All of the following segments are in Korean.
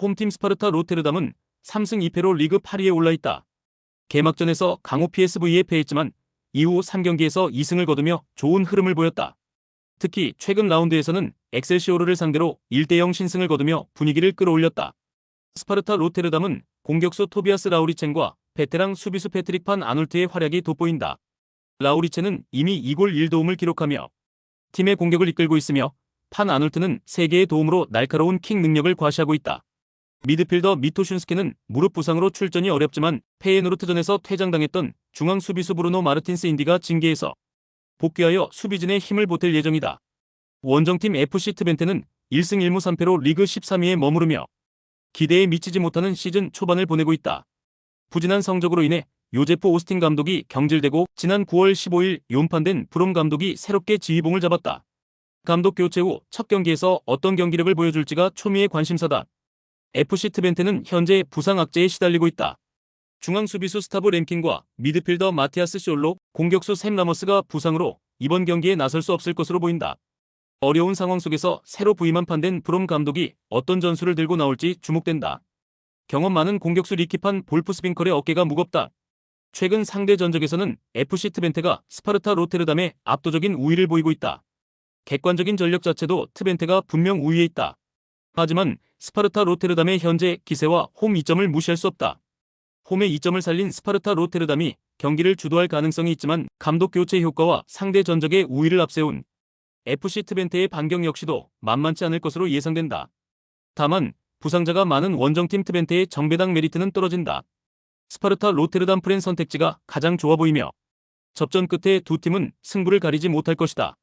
홈팀 스파르타 로테르담은 3승 2패로 리그 8위에 올라있다. 개막전에서 강호 PSV에 패했지만 이후 3경기에서 2승을 거두며 좋은 흐름을 보였다. 특히 최근 라운드에서는 엑셀시오르를 상대로 1대0 신승을 거두며 분위기를 끌어올렸다. 스파르타 로테르담은 공격수 토비아스 라우리첸과 베테랑 수비수 패트릭 판 아놀트의 활약이 돋보인다. 라우리첸은 이미 2골 1도움을 기록하며 팀의 공격을 이끌고 있으며 판 아놀트는 3개의 도움으로 날카로운 킥 능력을 과시하고 있다. 미드필더 미토슌스케는 무릎 부상으로 출전이 어렵지만 페예노르트전에서 퇴장당했던 중앙 수비수 브루노 마르틴스 인디가 징계에서 복귀하여 수비진에 힘을 보탤 예정이다. 원정팀 FC 트벤테는 1승 1무 3패로 리그 13위에 머무르며 기대에 미치지 못하는 시즌 초반을 보내고 있다. 부진한 성적으로 인해 요제프 오스틴 감독이 경질되고 지난 9월 15일 용판된 브롬 감독이 새롭게 지휘봉을 잡았다. 감독 교체 후 첫 경기에서 어떤 경기력을 보여줄지가 초미의 관심사다. FC 트벤테는 현재 부상 악재에 시달리고 있다. 중앙 수비수 스타브 램킨과 미드필더 마티아스 숄로, 공격수 샘 라머스가 부상으로 이번 경기에 나설 수 없을 것으로 보인다. 어려운 상황 속에서 새로 부임한 판된 브롬 감독이 어떤 전술을 들고 나올지 주목된다. 경험 많은 공격수 리키판 볼프스빙컬의 어깨가 무겁다. 최근 상대 전적에서는 FC 트벤테가 스파르타 로테르담에 압도적인 우위를 보이고 있다. 객관적인 전력 자체도 트벤테가 분명 우위에 있다. 하지만 스파르타 로테르담의 현재 기세와 홈 이점을 무시할 수 없다. 홈의 이점을 살린 스파르타 로테르담이 경기를 주도할 가능성이 있지만 감독 교체 효과와 상대 전적의 우위를 앞세운 FC 트벤테의 반격 역시도 만만치 않을 것으로 예상된다. 다만 부상자가 많은 원정팀 트벤테의 정배당 메리트는 떨어진다. 스파르타 로테르담 프렌 선택지가 가장 좋아 보이며 접전 끝에 두 팀은 승부를 가리지 못할 것이다.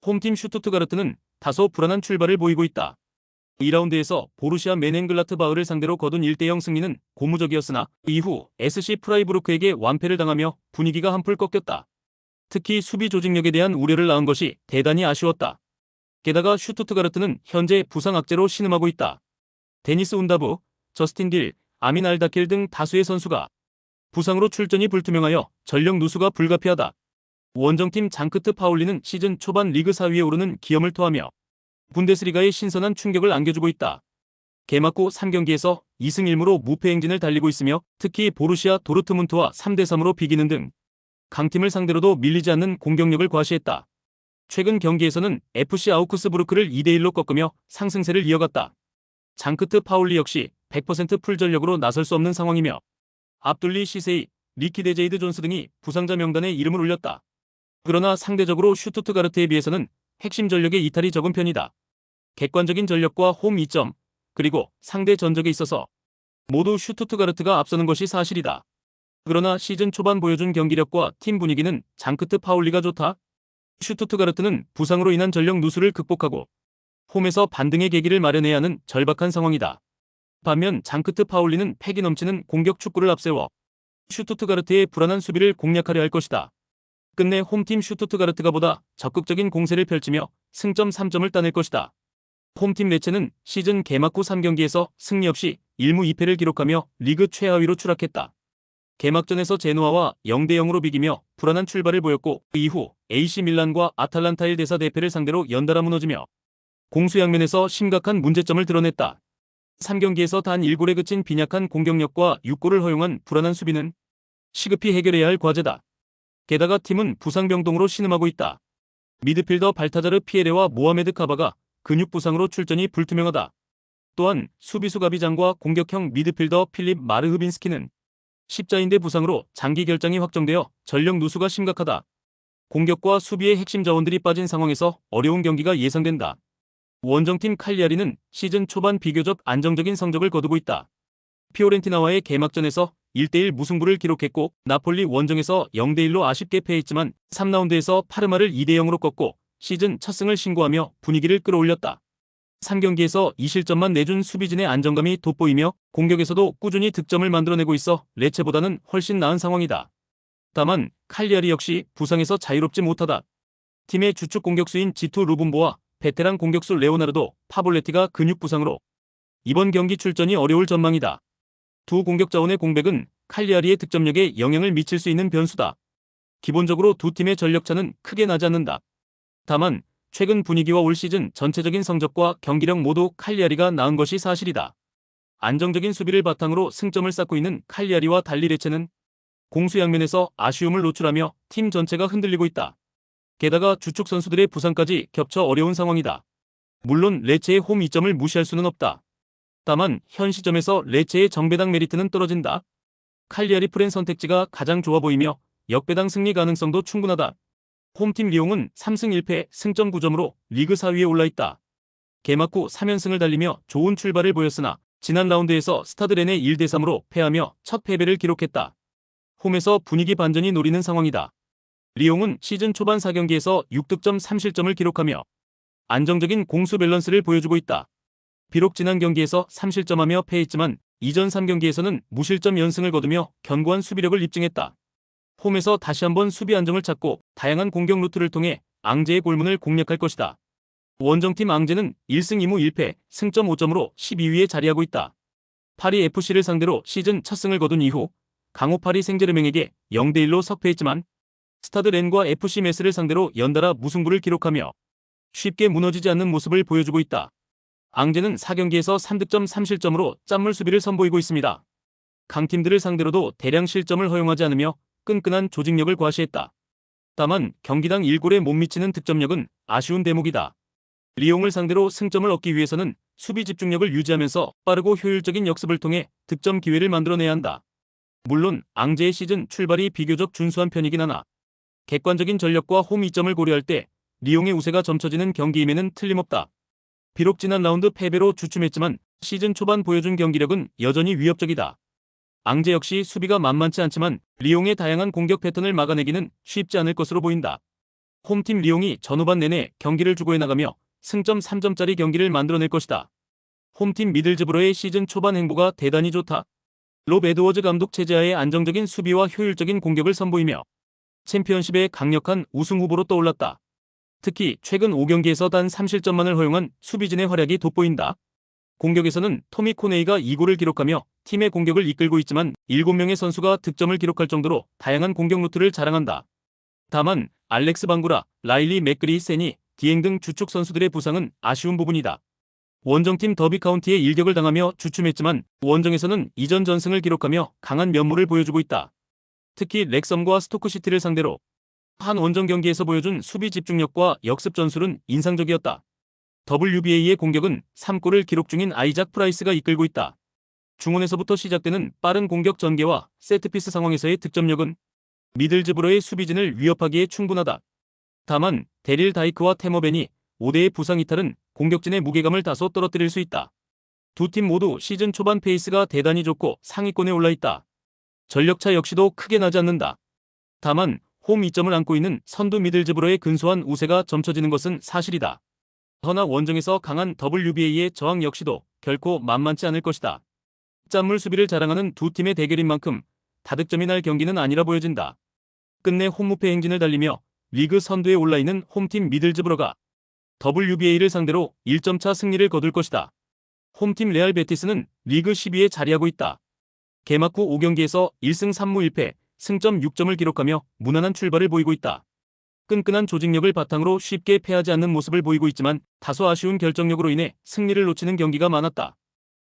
홈팀 슈투트가르트는 다소 불안한 출발을 보이고 있다. 2라운드에서 보루시아 멘헨글라트바흐를 상대로 거둔 1대0 승리는 고무적이었으나 이후 SC 프라이부르크에게 완패를 당하며 분위기가 한풀 꺾였다. 특히 수비 조직력에 대한 우려를 낳은 것이 대단히 아쉬웠다. 게다가 슈투트가르트는 현재 부상 악재로 신음하고 있다. 데니스 운다브, 저스틴 딜, 아민 알다킬 등 다수의 선수가 부상으로 출전이 불투명하여 전력 누수가 불가피하다. 원정팀 장크트 파울리는 시즌 초반 리그 4위에 오르는 기염을 토하며 분데스리가에 신선한 충격을 안겨주고 있다. 개막 후 3경기에서 2승 1무로 무패 행진을 달리고 있으며 특히 보루시아 도르트문트와 3대3으로 비기는 등 강팀을 상대로도 밀리지 않는 공격력을 과시했다. 최근 경기에서는 FC 아우크스부르크를 2대1로 꺾으며 상승세를 이어갔다. 장크트 파울리 역시 100% 풀전력으로 나설 수 없는 상황이며 압둘리 시세이, 리키 데제이드 존스 등이 부상자 명단에 이름을 올렸다. 그러나 상대적으로 슈투트가르트에 비해서는 핵심 전력의 이탈이 적은 편이다. 객관적인 전력과 홈 이점, 그리고 상대 전적에 있어서 모두 슈투트가르트가 앞서는 것이 사실이다. 그러나 시즌 초반 보여준 경기력과 팀 분위기는 장크트 파울리가 좋다. 슈투트가르트는 부상으로 인한 전력 누수를 극복하고 홈에서 반등의 계기를 마련해야 하는 절박한 상황이다. 반면 장크트 파울리는 패기 넘치는 공격 축구를 앞세워 슈투트가르트의 불안한 수비를 공략하려 할 것이다. 끝내 홈팀 슈투트가르트가 보다 적극적인 공세를 펼치며 승점 3점을 따낼 것이다. 홈팀 레체는 시즌 개막 후 3경기에서 승리 없이 1무 2패를 기록하며 리그 최하위로 추락했다. 개막전에서 제노아와 0대0으로 비기며 불안한 출발을 보였고 이후 AC 밀란과 아탈란타일 대사 대패를 상대로 연달아 무너지며 공수양면에서 심각한 문제점을 드러냈다. 3경기에서 단 1골에 그친 빈약한 공격력과 6골을 허용한 불안한 수비는 시급히 해결해야 할 과제다. 게다가 팀은 부상병동으로 신음하고 있다. 미드필더 발타자르 피에레와 모하메드 카바가 근육 부상으로 출전이 불투명하다. 또한 수비수 가비장과 공격형 미드필더 필립 마르흐빈스키는 십자인대 부상으로 장기 결장이 확정되어 전력 누수가 심각하다. 공격과 수비의 핵심 자원들이 빠진 상황에서 어려운 경기가 예상된다. 원정팀 칼리아리는 시즌 초반 비교적 안정적인 성적을 거두고 있다. 피오렌티나와의 개막전에서 1대1 무승부를 기록했고 나폴리 원정에서 0대1로 아쉽게 패했지만 3라운드에서 파르마를 2대0으로 꺾고 시즌 첫 승을 신고하며 분위기를 끌어올렸다. 3경기에서 2실점만 내준 수비진의 안정감이 돋보이며 공격에서도 꾸준히 득점을 만들어내고 있어 레체보다는 훨씬 나은 상황이다. 다만 칼리아리 역시 부상에서 자유롭지 못하다. 팀의 주축 공격수인 지투 루분보와 베테랑 공격수 레오나르도 파볼레티가 근육 부상으로 이번 경기 출전이 어려울 전망이다. 두 공격 자원의 공백은 칼리아리의 득점력에 영향을 미칠 수 있는 변수다. 기본적으로 두 팀의 전력차는 크게 나지 않는다. 다만 최근 분위기와 올 시즌 전체적인 성적과 경기력 모두 칼리아리가 나은 것이 사실이다. 안정적인 수비를 바탕으로 승점을 쌓고 있는 칼리아리와 달리 레체는 공수 양면에서 아쉬움을 노출하며 팀 전체가 흔들리고 있다. 게다가 주축 선수들의 부상까지 겹쳐 어려운 상황이다. 물론 레체의 홈 이점을 무시할 수는 없다. 다만 현 시점에서 레체의 정배당 메리트는 떨어진다. 칼리아리 프렌 선택지가 가장 좋아 보이며 역배당 승리 가능성도 충분하다. 홈팀 리옹은 3승 1패 승점 9점으로 리그 4위에 올라있다. 개막 후 3연승을 달리며 좋은 출발을 보였으나 지난 라운드에서 스타드 렌에 1대3으로 패하며 첫 패배를 기록했다. 홈에서 분위기 반전이 노리는 상황이다. 리옹은 시즌 초반 4경기에서 6득점 3실점을 기록하며 안정적인 공수 밸런스를 보여주고 있다. 비록 지난 경기에서 3실점하며 패했지만 이전 3경기에서는 무실점 연승을 거두며 견고한 수비력을 입증했다. 홈에서 다시 한번 수비 안정을 찾고 다양한 공격 루트를 통해 앙제의 골문을 공략할 것이다. 원정팀 앙제는 1승 2무 1패 승점 5점으로 12위에 자리하고 있다. 파리 FC를 상대로 시즌 첫 승을 거둔 이후 강호 파리 생제르맹에게 0대1로 석패했지만 스타드 렌과 FC 메스를 상대로 연달아 무승부를 기록하며 쉽게 무너지지 않는 모습을 보여주고 있다. 앙제는 4경기에서 3득점 3실점으로 짠물 수비를 선보이고 있습니다. 강팀들을 상대로도 대량 실점을 허용하지 않으며 끈끈한 조직력을 과시했다. 다만 경기당 1골에 못 미치는 득점력은 아쉬운 대목이다. 리옹을 상대로 승점을 얻기 위해서는 수비 집중력을 유지하면서 빠르고 효율적인 역습을 통해 득점 기회를 만들어내야 한다. 물론 앙제의 시즌 출발이 비교적 준수한 편이긴 하나 객관적인 전력과 홈 이점을 고려할 때 리옹의 우세가 점쳐지는 경기임에는 틀림없다. 비록 지난 라운드 패배로 주춤했지만 시즌 초반 보여준 경기력은 여전히 위협적이다. 앙제 역시 수비가 만만치 않지만 리옹의 다양한 공격 패턴을 막아내기는 쉽지 않을 것으로 보인다. 홈팀 리옹이 전후반 내내 경기를 주고해 나가며 승점 3점짜리 경기를 만들어낼 것이다. 홈팀 미들즈브로의 시즌 초반 행보가 대단히 좋다. 롭 에드워즈 감독 체제하에 안정적인 수비와 효율적인 공격을 선보이며 챔피언십의 강력한 우승 후보로 떠올랐다. 특히 최근 5경기에서 단 3실점만을 허용한 수비진의 활약이 돋보인다. 공격에서는 토미 코네이가 2골을 기록하며 팀의 공격을 이끌고 있지만 7명의 선수가 득점을 기록할 정도로 다양한 공격 루트를 자랑한다. 다만 알렉스 방구라, 라일리 맥그리센이 디엥 등 주축 선수들의 부상은 아쉬운 부분이다. 원정팀 더비 카운티에 일격을 당하며 주춤했지만 원정에서는 이전 전승을 기록하며 강한 면모를 보여주고 있다. 특히 렉섬과 스토크시티를 상대로 한 원정 경기에서 보여준 수비 집중력과 역습 전술은 인상적이었다. WBA의 공격은 3골을 기록 중인 아이작 프라이스가 이끌고 있다. 중원에서부터 시작되는 빠른 공격 전개와 세트피스 상황에서의 득점력은 미들즈브로의 수비진을 위협하기에 충분하다. 다만 데릴 다이크와 테머벤이 5대의 부상 이탈은 공격진의 무게감을 다소 떨어뜨릴 수 있다. 두 팀 모두 시즌 초반 페이스가 대단히 좋고 상위권에 올라있다. 전력차 역시도 크게 나지 않는다. 다만 홈 이점을 안고 있는 선두 미들즈브로의 근소한 우세가 점쳐지는 것은 사실이다. 허나 원정에서 강한 WBA의 저항 역시도 결코 만만치 않을 것이다. 짠물 수비를 자랑하는 두 팀의 대결인 만큼 다득점이 날 경기는 아니라 보여진다. 끝내 홈무패 행진을 달리며 리그 선두에 올라있는 홈팀 미들즈브로가 WBA를 상대로 1점차 승리를 거둘 것이다. 홈팀 레알 베티스는 리그 10위에 자리하고 있다. 개막 후 5경기에서 1승 3무 1패, 승점 6점을 기록하며 무난한 출발을 보이고 있다. 끈끈한 조직력을 바탕으로 쉽게 패하지 않는 모습을 보이고 있지만 다소 아쉬운 결정력으로 인해 승리를 놓치는 경기가 많았다.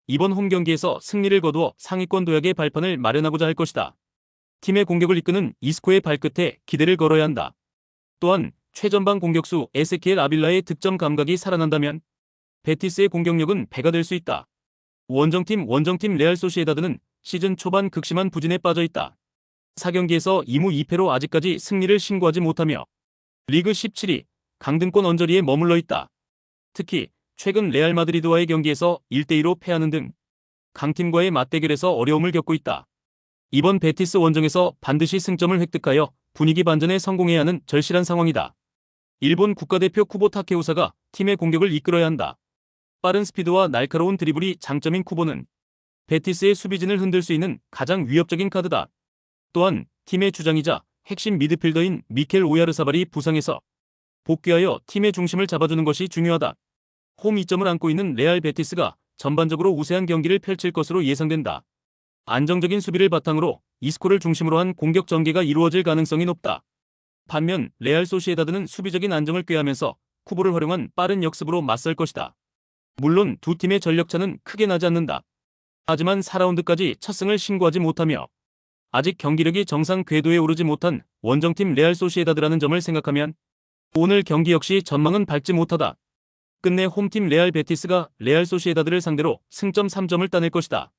이번 홈 경기에서 승리를 거두어 상위권 도약의 발판을 마련하고자 할 것이다. 팀의 공격을 이끄는 이스코의 발끝에 기대를 걸어야 한다. 또한 최전방 공격수 에세키엘 아빌라의 득점 감각이 살아난다면 베티스의 공격력은 배가 될 수 있다. 원정팀 레알 소시에다드는 시즌 초반 극심한 부진에 빠져 있다. 4경기에서 2무 2패로 아직까지 승리를 신고하지 못하며 리그 17위 강등권 언저리에 머물러 있다. 특히 최근 레알 마드리드와의 경기에서 1대2로 패하는 등 강팀과의 맞대결에서 어려움을 겪고 있다. 이번 베티스 원정에서 반드시 승점을 획득하여 분위기 반전에 성공해야 하는 절실한 상황이다. 일본 국가대표 쿠보 타케우사가 팀의 공격을 이끌어야 한다. 빠른 스피드와 날카로운 드리블이 장점인 쿠보는 베티스의 수비진을 흔들 수 있는 가장 위협적인 카드다. 또한 팀의 주장이자 핵심 미드필더인 미켈 오야르사발이 부상해서 복귀하여 팀의 중심을 잡아주는 것이 중요하다. 홈 이점을 안고 있는 레알 베티스가 전반적으로 우세한 경기를 펼칠 것으로 예상된다. 안정적인 수비를 바탕으로 이스코를 중심으로 한 공격 전개가 이루어질 가능성이 높다. 반면 레알 소시에다드는 수비적인 안정을 꾀하면서 쿠보를 활용한 빠른 역습으로 맞설 것이다. 물론 두 팀의 전력차는 크게 나지 않는다. 하지만 4라운드까지 첫 승을 신고하지 못하며 아직 경기력이 정상 궤도에 오르지 못한 원정팀 레알 소시에다드라는 점을 생각하면 오늘 경기 역시 전망은 밝지 못하다. 끝내 홈팀 레알 베티스가 레알 소시에다드를 상대로 승점 3점을 따낼 것이다.